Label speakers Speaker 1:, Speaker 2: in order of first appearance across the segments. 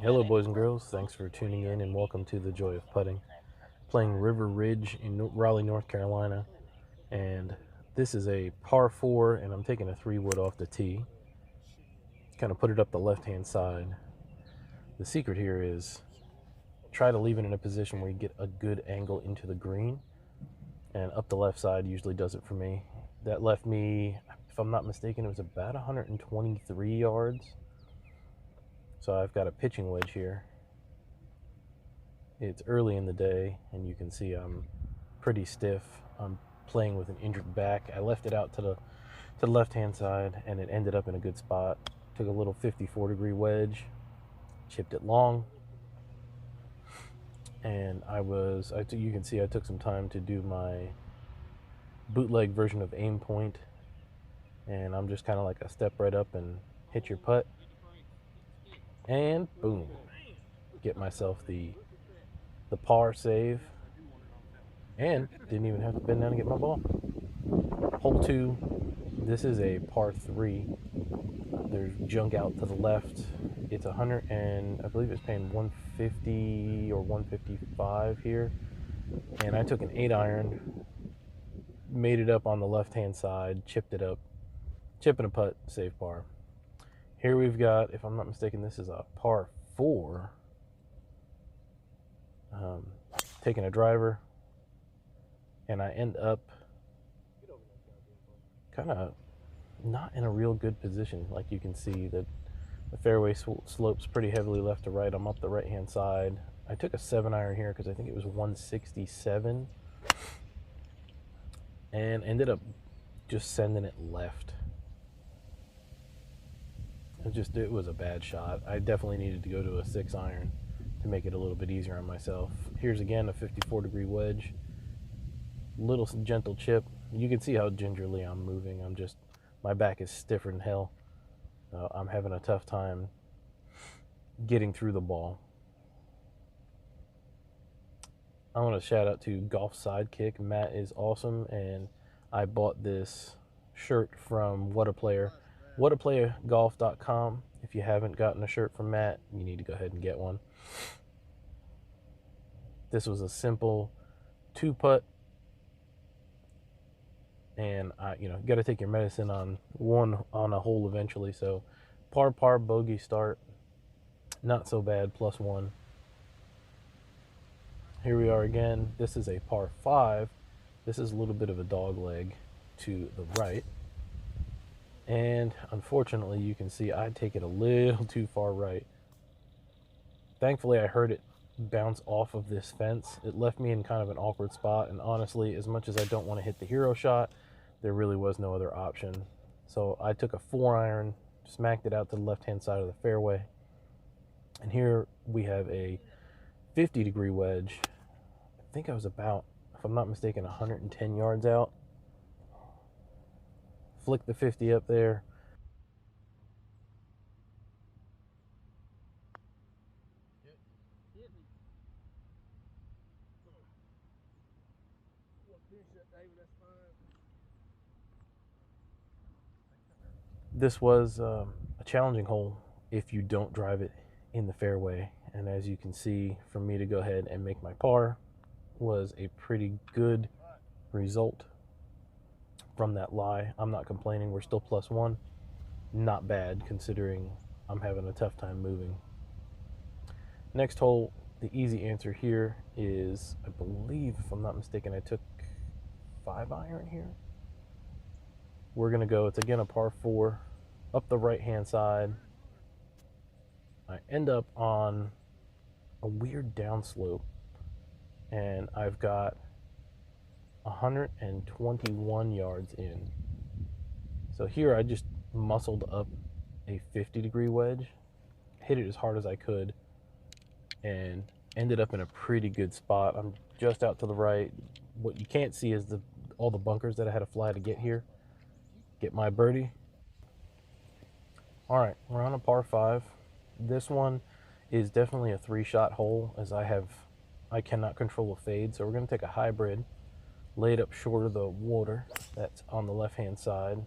Speaker 1: Hello, boys and girls. Thanks for tuning in and welcome to the Joy of Putting. Playing River Ridge in Raleigh, North Carolina. And this is a par 4, and I'm taking a 3-wood off the tee. Kind of put it up the left hand side. The secret here is try to leave it in a position where you get a good angle into the green. And up the left side usually does it for me. That left me, if I'm not mistaken, it was about 123 yards. So I've got a pitching wedge here. It's early in the day, and you can see I'm pretty stiff. I'm playing with an injured back. I left it out to the left-hand side, and it ended up in a good spot. Took a little 54-degree wedge, chipped it long, and you can see I took some time to do my bootleg version of aim point, and I'm just kind of like a step right up and hit your putt, and boom, get myself the par save, and didn't even have to bend down to get my ball. Hole 2, this is a par 3. There's junk out to the left. It's 100 and I believe it's paying 150 or 155 here. And I took an 8-iron, made it up on the left-hand side, chipped it up, chip and a putt, save par. Here we've got, if I'm not mistaken, this is a par 4. Taking a driver, and I end up kind of not in a real good position. Like you can see that the fairway slopes pretty heavily left to right. I'm up the right hand side. I took a 7-iron here because I think it was 167, and ended up just sending it left. It was a bad shot. I definitely needed to go to a 6-iron to make it a little bit easier on myself. Here's again a 54-degree wedge, little gentle chip. You can see how gingerly I'm moving. My back is stiffer than hell. I'm having a tough time getting through the ball. I want to shout out to Golf Sidekick. Matt is awesome, and I bought this shirt from whataplayergolf.com. If you haven't gotten a shirt from Matt, you need to go ahead and get one. This was a simple 2-putt, and got to take your medicine on a hole eventually. So par bogey start, not so bad, +1. Here we are again. This is a par 5. This is a little bit of a dog leg to the right, and unfortunately you can see I take it a little too far right. Thankfully I heard it bounce off of this fence. It left me in kind of an awkward spot, and honestly, as much as I don't want to hit the hero shot, there really was no other option. So I took a 4-iron, smacked it out to the left-hand side of the fairway. And here we have a 50-degree wedge. I think I was about, if I'm not mistaken, 110 yards out. Flick the 50 up there. This was a challenging hole if you don't drive it in the fairway. And as you can see, for me to go ahead and make my par was a pretty good result from that lie. I'm not complaining. We're still +1. Not bad considering I'm having a tough time moving. Next hole, the easy answer here is, I believe, if I'm not mistaken, I took 5-iron here. We're going to go, it's again a par 4, up the right-hand side. I end up on a weird downslope, and I've got 121 yards in. So here I just muscled up a 50-degree wedge, hit it as hard as I could, and ended up in a pretty good spot. I'm just out to the right. What you can't see is all the bunkers that I had to fly to get here, get my birdie. All right, we're on a par 5. This one is definitely a 3-shot hole, as I cannot control a fade. So we're going to take a hybrid, lay it up short of the water that's on the left-hand side.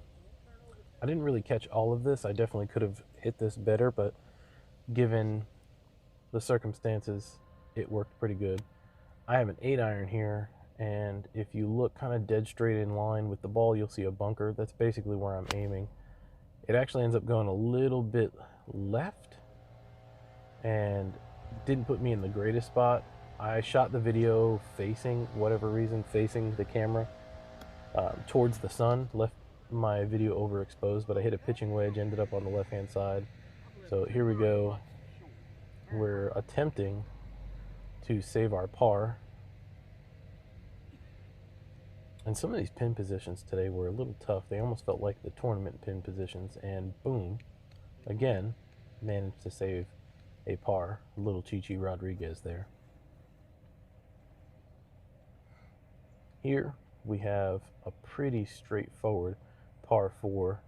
Speaker 1: I didn't really catch all of this. I definitely could have hit this better, but given the circumstances, it worked pretty good. I have an 8-iron here, and if you look kind of dead straight in line with the ball, you'll see a bunker. That's basically where I'm aiming. It actually ends up going a little bit left and didn't put me in the greatest spot. I shot the video facing, whatever reason, facing the camera towards the sun, left my video overexposed, but I hit a pitching wedge, ended up on the left-hand side. So here we go. We're attempting to save our par. And some of these pin positions today were a little tough. They almost felt like the tournament pin positions, and boom, again, managed to save a par. Little Chichi Rodriguez there. Here we have a pretty straightforward par 4.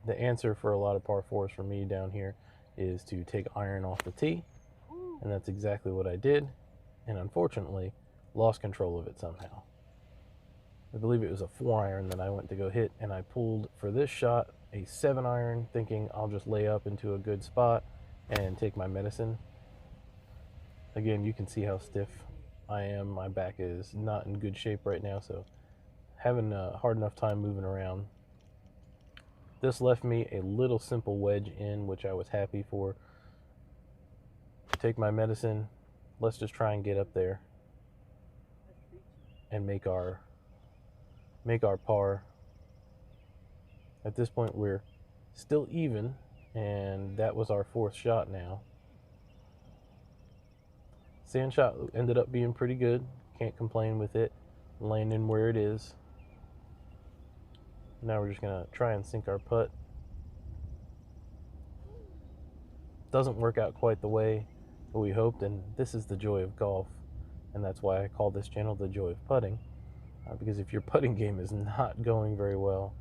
Speaker 1: The answer for a lot of par 4s for me down here is to take iron off the tee, and that's exactly what I did, and unfortunately lost control of it somehow. I believe it was a 4-iron that I went to go hit, and I pulled for this shot a 7-iron, thinking I'll just lay up into a good spot and take my medicine. Again, you can see how stiff I am. My back is not in good shape right now, so having a hard enough time moving around. This left me a little simple wedge in, which I was happy for. Take my medicine. Let's just try and get up there and make our par. At this point, we're still even, and that was our 4th shot now. Sand shot ended up being pretty good. Can't complain with it. Landing where it is. Now we're just gonna try and sink our putt. Doesn't work out quite the way we hoped, and this is the joy of golf, and that's why I call this channel The Joy of Putting. Because if your putting game is not going very well,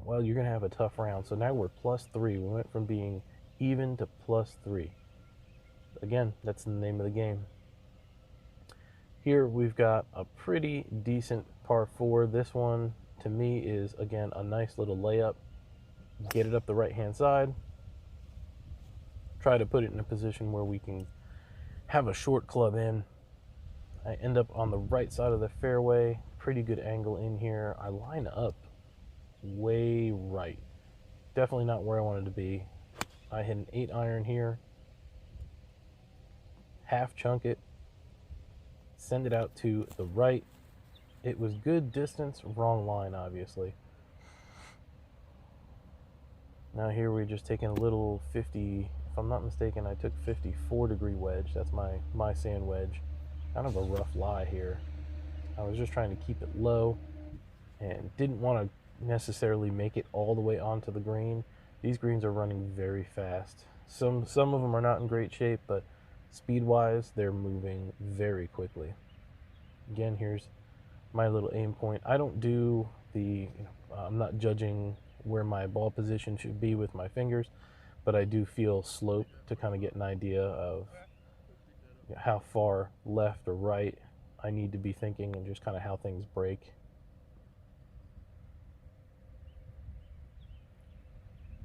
Speaker 1: well, you're gonna have a tough round. So now we're +3. We went from being even to +3. Again, that's the name of the game. Here we've got a pretty decent par 4. This one, to me, is, again, a nice little layup. Get it up the right-hand side. Try to put it in a position where we can have a short club in. I end up on the right side of the fairway. Pretty good angle in here. I line up way right. Definitely not where I wanted to be. I hit an 8-iron here. Half chunk it. Send it out to the right. It was good distance, wrong line, obviously. Now here we're just taking a little 50, if I'm not mistaken, I took 54-degree wedge. That's my sand wedge. Kind of a rough lie here. I was just trying to keep it low and didn't want to necessarily make it all the way onto the green. These greens are running very fast. Some of them are not in great shape, but speed-wise, they're moving very quickly. Again, here's my little aim point. I don't do the, I'm not judging where my ball position should be with my fingers, but I do feel slope to kind of get an idea of how far left or right I need to be thinking and just kind of how things break.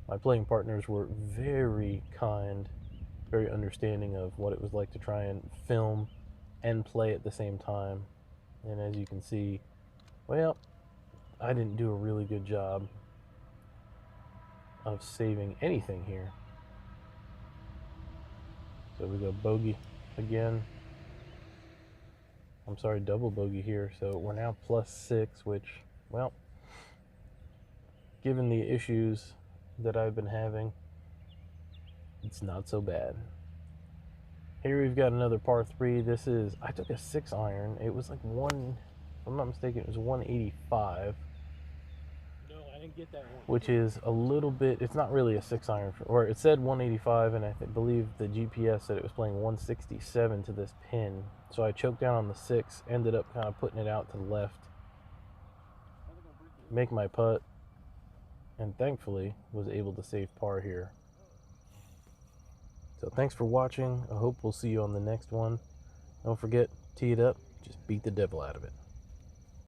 Speaker 1: My playing partners were very kind, very understanding of what it was like to try and film and play at the same time. And as you can see, well, I didn't do a really good job of saving anything here. So we go bogey again. I'm sorry, double bogey here. So we're now +6, which, well, given the issues that I've been having, it's not so bad. Here we've got another par 3. This is, I took a 6-iron. It was like if I'm not mistaken, it was 185.
Speaker 2: No, I didn't get that one.
Speaker 1: Which is a little bit, it's not really a 6-iron, or it said 185, and I believe the GPS said it was playing 167 to this pin. So I choked down on the 6, ended up kind of putting it out to the left, make my putt, and thankfully was able to save par here. So thanks for watching. I hope we'll see you on the next one. Don't forget, tee it up, just beat the devil out of it.